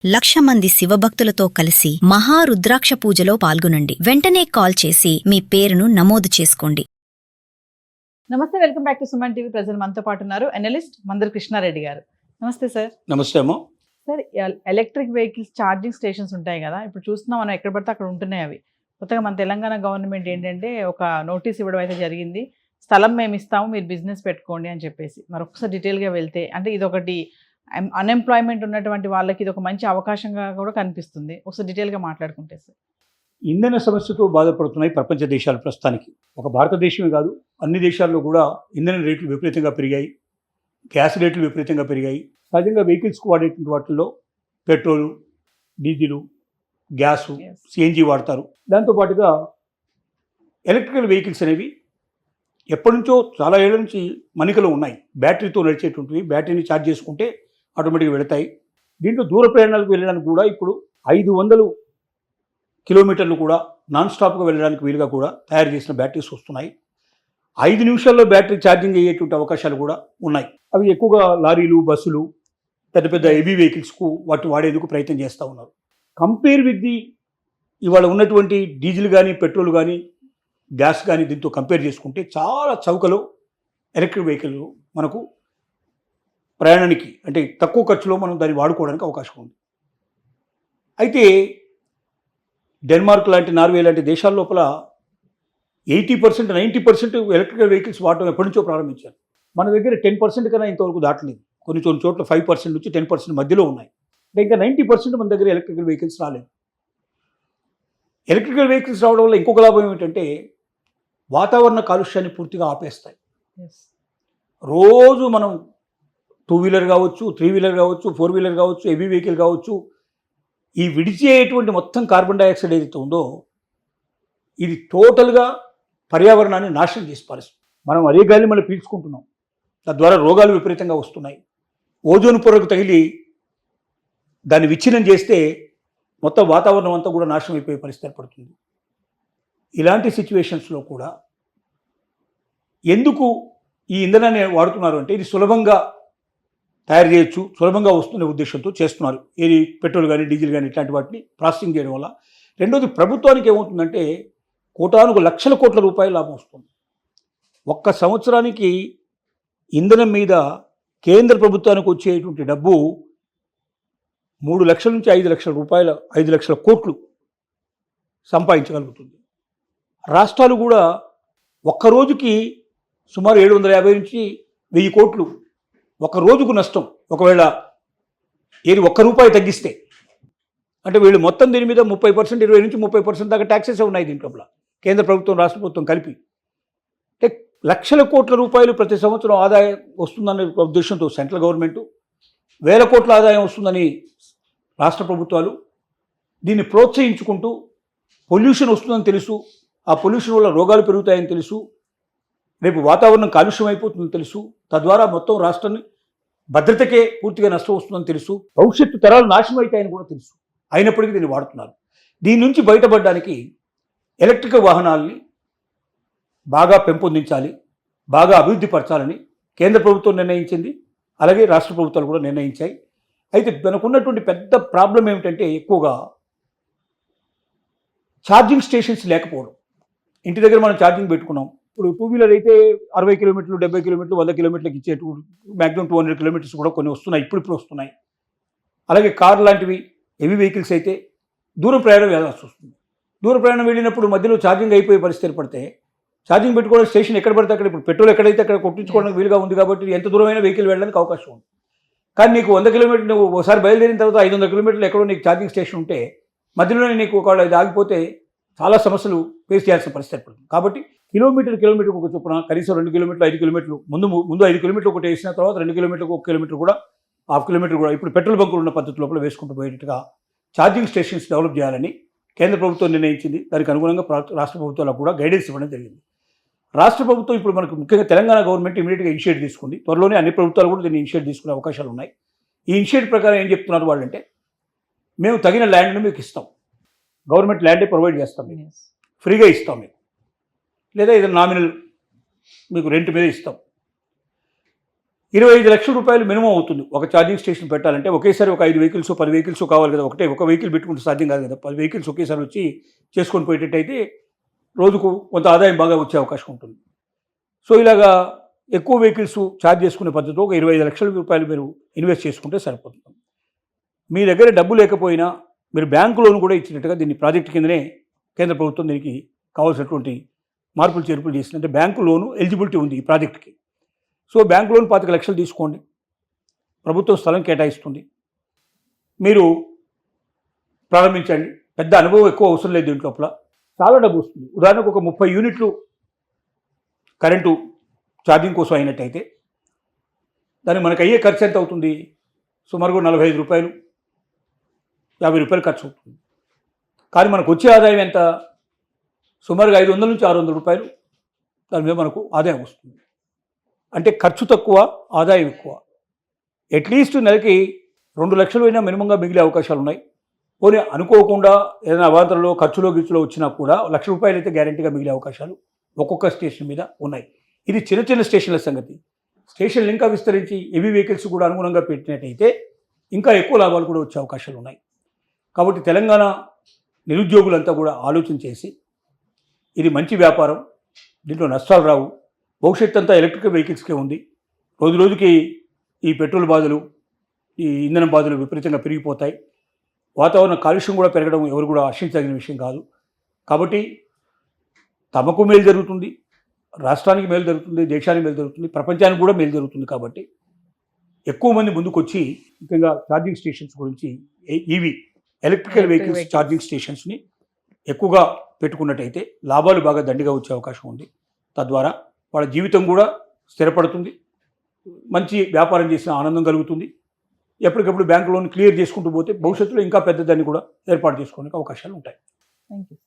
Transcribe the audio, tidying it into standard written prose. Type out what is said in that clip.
1,00,000 మంది శివభక్తులతో కలిసి మహారుద్రాక్ష పూజలో పాల్గొనండి. వెంటనే కాల్ చేసి మీ పేరును నమోదు చేసుకోండి. నమస్తే, welcome back to Suman TV. ప్రజలు మనతో పాటు ఉన్నారు అనలిస్ట్ మందర్ కృష్ణారెడ్డి గారు. నమస్తే సార్. నమస్తే అమ్మా. Sir, electric vehicles charging stations ఉంటాయి కదా, ఇప్పుడు చూస్తున్నాం మనం, ఎక్కడ పడితే అక్కడ ఉంటున్నాయి అవి. కొత్తగా మన తెలంగాణ గవర్నమెంట్ ఏంటంటే ఒక నోటీస్ ఇవ్వడం అయితే జరిగింది. స్థలం మేము ఇస్తాము, మీరు బిజినెస్ పెట్టుకోండి అని చెప్పేసి. మరి ఒకసారి డీటెయిల్గా వెళ్తే, అంటే ఇదొకటి అన్ఎంప్లాయ్మెంట్ ఉన్నటువంటి వాళ్ళకి ఇది ఒక మంచి అవకాశంగా కూడా కనిపిస్తుంది. ఒకసారి డీటెయిల్గా మాట్లాడుకుంటే సార్. ఇంధన సమస్యతో బాధపడుతున్నాయి ప్రపంచ దేశాలు ప్రస్తుతానికి. ఒక భారతదేశమే కాదు, అన్ని దేశాల్లో కూడా ఇంధన రేట్లు విపరీతంగా పెరిగాయి, గ్యాస్ రేట్లు విపరీతంగా పెరిగాయి. సహజంగా వెహికల్స్కు వాడేటువంటి వాటిల్లో పెట్రోలు, డీజిలు, గ్యాసు, సిఎన్జి వాడతారు. దాంతోపాటుగా ఎలక్ట్రికల్ వెహికల్స్ అనేవి ఎప్పటి నుంచో చాలా ఏళ్ళ నుంచి మనికలో ఉన్నాయి. బ్యాటరీతో నడిచేటువంటివి, బ్యాటరీని ఛార్జ్ చేసుకుంటే ఆటోమేటిక్గా వెళతాయి. దీంట్లో దూర ప్రయాణాలకు వెళ్ళడానికి కూడా ఇప్పుడు 500 కిలోమీటర్లు కూడా నాన్ స్టాప్గా వెళ్ళడానికి వీలుగా కూడా తయారు చేసిన బ్యాటరీస్ వస్తున్నాయి. 5 నిమిషాల్లో బ్యాటరీ ఛార్జింగ్ అయ్యేటువంటి అవకాశాలు కూడా ఉన్నాయి. అవి ఎక్కువగా లారీలు, బస్సులు, పెద్ద పెద్ద హెవీ వెహికల్స్కు వాటిని వాడేందుకు ప్రయత్నం చేస్తూ ఉన్నారు. కంపేర్ విత్ ది ఇవాళ ఉన్నటువంటి డీజిల్ కానీ, పెట్రోల్ కానీ, గ్యాస్ కానీ దీంతో కంపేర్ చేసుకుంటే చాలా చౌకలో ఎలక్ట్రిక్ వెహికల్ మనకు ప్రయాణానికి, అంటే తక్కువ ఖర్చులో మనం దాన్ని వాడుకోవడానికి అవకాశం ఉంది. అయితే డెన్మార్క్ లాంటి, నార్వే లాంటి దేశాల లోపల 80%, 90% ఎలక్ట్రికల్ వెహికల్స్ వాడటం ఎప్పటి నుంచో ప్రారంభించారు. మన దగ్గర 10% కన్నా ఇంతవరకు దాటలేదు. కొన్ని చోట్ల 5% నుంచి 10% మధ్యలో ఉన్నాయి. అంటే ఇంకా 90% మన దగ్గర ఎలక్ట్రికల్ వెహికల్స్ రాలేదు. ఎలక్ట్రికల్ వెహికల్స్ రావడం వల్ల ఇంకొక లాభం ఏమిటంటే వాతావరణ కాలుష్యాన్ని పూర్తిగా ఆపేస్తాయి. రోజు మనం 2 వీలర్ కావచ్చు, 3 వీలర్ కావచ్చు, 4 వీలర్ కావచ్చు, హెవీ వెహికల్ కావచ్చు, ఈ విడిచేటువంటి మొత్తం కార్బన్ డైఆక్సైడ్ ఏదైతే ఉందో ఇది టోటల్గా పర్యావరణాన్ని నాశనం చేసి పారేస్తుంది. మనం అదే గాలి మళ్ళీ పీల్చుకుంటున్నాం. తద్వారా రోగాలు విపరీతంగా వస్తున్నాయి. ఓజోన్ పొరకు తగిలి దాన్ని విచ్ఛిన్నం చేస్తే మొత్తం వాతావరణం అంతా కూడా నాశనం అయిపోయే పరిస్థితి ఏర్పడుతుంది. ఇలాంటి సిచ్యువేషన్స్లో కూడా ఎందుకు ఈ ఇంధనాన్ని వాడుతున్నారు అంటే ఇది సులభంగా తయారు చేయొచ్చు, సులభంగా వస్తున్న ఉద్దేశంతో చేస్తున్నారు. ఏది పెట్రోల్ కానీ, డీజిల్ కానీ ఇట్లాంటి వాటిని ప్రాసెసింగ్ చేయడం వల్ల. రెండోది, ప్రభుత్వానికి ఏమవుతుందంటే కోటానుకు లక్షల కోట్ల రూపాయలు లాభం వస్తుంది. ఒక్క సంవత్సరానికి ఇంధనం మీద కేంద్ర ప్రభుత్వానికి వచ్చేటువంటి డబ్బు 3 లక్షల నుంచి 5 లక్షల రూపాయల 5 లక్షల కోట్లు సంపాదించగలుగుతుంది. రాష్ట్రాలు కూడా ఒక్క రోజుకి సుమారు 750 నుంచి 1000 కోట్లు ఒక రోజుకు నష్టం. ఒకవేళ ఏది ₹1 తగ్గిస్తే, అంటే వీళ్ళు మొత్తం దీని మీద 30%, 20 నుంచి 30% దాకా ట్యాక్సెస్ ఉన్నాయి దీంట్లో, కేంద్ర ప్రభుత్వం, రాష్ట్ర ప్రభుత్వం కలిపి. అంటే లక్షల కోట్ల రూపాయలు ప్రతి సంవత్సరం ఆదాయం వస్తుందనే ఉద్దేశంతో సెంట్రల్ గవర్నమెంటు, వేల కోట్ల ఆదాయం వస్తుందని రాష్ట్ర ప్రభుత్వాలు దీన్ని ప్రోత్సహించుకుంటూ, పొల్యూషన్ వస్తుందని తెలుసు, ఆ పొల్యూషన్ వల్ల రోగాలు పెరుగుతాయని తెలుసు, రేపు వాతావరణం కాలుష్యం అయిపోతుందని తెలుసు, తద్వారా మొత్తం రాష్ట్రాన్ని భద్రతకే పూర్తిగా నష్టం వస్తుందని తెలుసు, భవిష్యత్తు తరాలు నాశనం అవుతాయని కూడా తెలుసు. అయినప్పటికీ దీన్ని వాడుతున్నారు. దీని నుంచి బయటపడడానికి ఎలక్ట్రికల్ వాహనాల్ని బాగా పెంపొందించాలి, బాగా అభివృద్ధి పరచాలని కేంద్ర ప్రభుత్వం నిర్ణయించింది. అలాగే రాష్ట్ర ప్రభుత్వాలు కూడా నిర్ణయించాయి. అయితే మనకున్నటువంటి పెద్ద ప్రాబ్లం ఏమిటంటే ఎక్కువగా ఛార్జింగ్ స్టేషన్స్ లేకపోవడం. ఇంటి దగ్గర మనం ఛార్జింగ్ పెట్టుకున్నాం. ఇప్పుడు 2 వీలర్ అయితే 60 కిలోమీటర్లు, 70 కిలోమీటర్లు, 100 కిలోమీటర్లకు ఇచ్చేటు మ్యాక్సిమం 200 కిలోమీటర్స్ కూడా కొన్ని వస్తున్నాయి, ఇప్పుడు వస్తున్నాయి. అలాగే కార్ లాంటివి, హెవీ వెహికల్స్ అయితే దూరం ప్రయాణం వెళ్ళాల్సి వస్తుంది. దూర ప్రయాణం వెళ్ళినప్పుడు మధ్యలో ఛార్జింగ్ అయిపోయే పరిస్థితి ఏర్పడితే ఛార్జింగ్ పెట్టుకోవడం స్టేషన్ ఎక్కడ పడితే అక్కడ, ఇప్పుడు పెట్రోల్ ఎక్కడైతే అక్కడ కొట్టించుకోవడానికి వీలుగా ఉంది కాబట్టి ఎంత దూరమైన వెహికల్ వెళ్ళడానికి అవకాశం ఉంది. కానీ నీకు 100 కిలోమీటర్లు, నువ్వు ఒకసారి బయలుదేరిన తర్వాత 500 కిలోమీటర్లు ఎక్కడో నీకు ఛార్జింగ్ స్టేషన్ ఉంటే మధ్యలోనే నీకు ఒకవేళ ఇది ఆగిపోతే చాలా సమస్యలు ఫేస్ చేయాల్సిన పరిస్థితి ఏర్పడుతుంది. కాబట్టి కిలోమీటర్ ఒక చొప్పున కనీసం 2 కిలోమీటర్లు, 5 కిలోమీటర్లు, ముందు 5 కిలోమీటర్లు ఒకటి వేసిన తర్వాత 2 కిలోమీటర్లకు 1 కిలోమీటర్ కూడా, ½ కిలోమీటర్ కూడా ఇప్పుడు పెట్రోల్ బంకులు ఉన్న పద్ధతి లోపల వేసుకుంటూ పోయేట్టుగా ఛార్జింగ్ స్టేషన్స్ డెవలప్ చేయాలని కేంద్ర ప్రభుత్వం నిర్ణయించింది. దానికి అనుగుణంగా రాష్ట్ర ప్రభుత్వాలకు కూడా గైడెన్స్ ఇవ్వడం జరిగింది. రాష్ట్ర ప్రభుత్వం ఇప్పుడు మనకు ముఖ్యంగా తెలంగాణ గవర్నమెంట్ ఇమీడియట్గా ఇనిషియేట్ తీసుకుంది. త్వరలోనే అన్ని ప్రభుత్వాలు కూడా దీన్ని ఇనిషియేట్ తీసుకునే అవకాశాలు ఉన్నాయి. ఈ ఇనిషియేట్ ప్రకారం ఏం చెప్తున్నారు వాళ్ళంటే, మేము తగిన ల్యాండ్ను మీకు ఇస్తాం, గవర్నమెంట్ ల్యాండే ప్రొవైడ్ చేస్తాం, మీకు ఫ్రీగా ఇస్తాం, మీకు లేదా ఏదైనా నామినల్ మీకు రెంట్ మీద ఇస్తాం. 25 లక్షల రూపాయలు మినిమం అవుతుంది ఒక ఛార్జింగ్ స్టేషన్ పెట్టాలంటే. ఒకేసారి ఒక 5 వెహికల్స్ 10 వెహికల్స్ కావాలి కదా, ఒక వెహికల్ పెట్టుకుంటే సాధ్యం కాదు కదా. 10 వెహికల్స్ ఒకేసారి వచ్చి చేసుకొని పోయేటట్టయితే రోజుకు కొంత ఆదాయం బాగా వచ్చే అవకాశం ఉంటుంది. సో ఇలాగా ఎక్కువ వెహికల్స్ ఛార్జ్ చేసుకునే పద్ధతిలో ఒక 25 లక్షల రూపాయలు మీరు ఇన్వెస్ట్ చేసుకుంటే సరిపోతుంది. మీ దగ్గర డబ్బు లేకపోయినా మీరు బ్యాంకు లోన్ కూడా ఇచ్చినట్టుగా దీన్ని ప్రాజెక్ట్ కిందనే కేంద్ర ప్రభుత్వం దీనికి కావాల్సినటువంటి మార్పులు చేర్పులు చేసింది. అంటే బ్యాంకు లోను ఎలిజిబిలిటీ ఉంది ఈ ప్రాజెక్ట్కి. సో బ్యాంకు లోన్ 25 లక్షలు తీసుకోండి, ప్రభుత్వం స్థలం కేటాయిస్తుంది, మీరు ప్రారంభించండి. పెద్ద అనుభవం ఎక్కువ అవసరం లేదు దీంట్ లోపల, చాలా డబ్బు వస్తుంది. ఉదాహరణకు ఒక 30 యూనిట్లు కరెంటు ఛార్జింగ్ కోసం అయినట్టయితే దానికి మనకు అయ్యే ఖర్చు ఎంత అవుతుంది? సుమారుగా 45 రూపాయలు 50 రూపాయలు ఖర్చు అవుతుంది. కానీ మనకు వచ్చే ఆదాయం ఎంత? సుమారుగా 500 నుంచి 600 రూపాయలు దాని మీద మనకు ఆదాయం వస్తుంది. అంటే ఖర్చు తక్కువ, ఆదాయం ఎక్కువ. అట్లీస్ట్ నెలకి 2 లక్షలు అయినా మినిమంగా మిగిలే అవకాశాలు ఉన్నాయి. పోనీ అనుకోకుండా ఏదైనా అవాంతరంలో ఖర్చులో గిచ్చులో వచ్చినా కూడా 1 లక్ష రూపాయలు అయితే గ్యారెంటీగా మిగిలే అవకాశాలు ఒక్కొక్క స్టేషన్ మీద ఉన్నాయి. ఇది చిన్న చిన్న స్టేషన్ల సంగతి. స్టేషన్లు ఇంకా విస్తరించి హెవీ వెహికల్స్ కూడా అనుగుణంగా పెట్టినట్టయితే ఇంకా ఎక్కువ లాభాలు కూడా వచ్చే అవకాశాలు ఉన్నాయి. కాబట్టి తెలంగాణ నిరుద్యోగులంతా కూడా ఆలోచన చేసి ఇది మంచి వ్యాపారం, దీంట్లో నష్టాలు రావు, భవిష్యత్తు అంతా ఎలక్ట్రికల్ వెహికల్స్కే ఉంది. రోజు రోజుకి ఈ పెట్రోల్ బాధలు, ఈ ఇంధనం బాధలు విపరీతంగా పెరిగిపోతాయి. వాతావరణ కాలుష్యం కూడా పెరగడం ఎవరు కూడా ఆశించదగిన విషయం కాదు. కాబట్టి తమకు మేలు జరుగుతుంది, రాష్ట్రానికి మేలు జరుగుతుంది, దేశానికి మేలు జరుగుతుంది, ప్రపంచానికి కూడా మేలు జరుగుతుంది. కాబట్టి ఎక్కువ మంది ముందుకొచ్చి ముఖ్యంగా ఛార్జింగ్ స్టేషన్స్ గురించి ఈవీ ఎలక్ట్రికల్ వెహికల్స్ ఛార్జింగ్ స్టేషన్స్ని ఎక్కువగా పెట్టుకున్నట్టయితే లాభాలు బాగా దండిగా వచ్చే అవకాశం ఉంది. తద్వారా వాళ్ళ జీవితం కూడా స్థిరపడుతుంది, మంచి వ్యాపారం చేసిన ఆనందం కలుగుతుంది. ఎప్పటికప్పుడు బ్యాంకు లోన్ క్లియర్ చేసుకుంటూ పోతే భవిష్యత్తులో ఇంకా పెద్దదాన్ని కూడా ఏర్పాటు చేసుకోవడానికి అవకాశాలు ఉంటాయి. Thank you.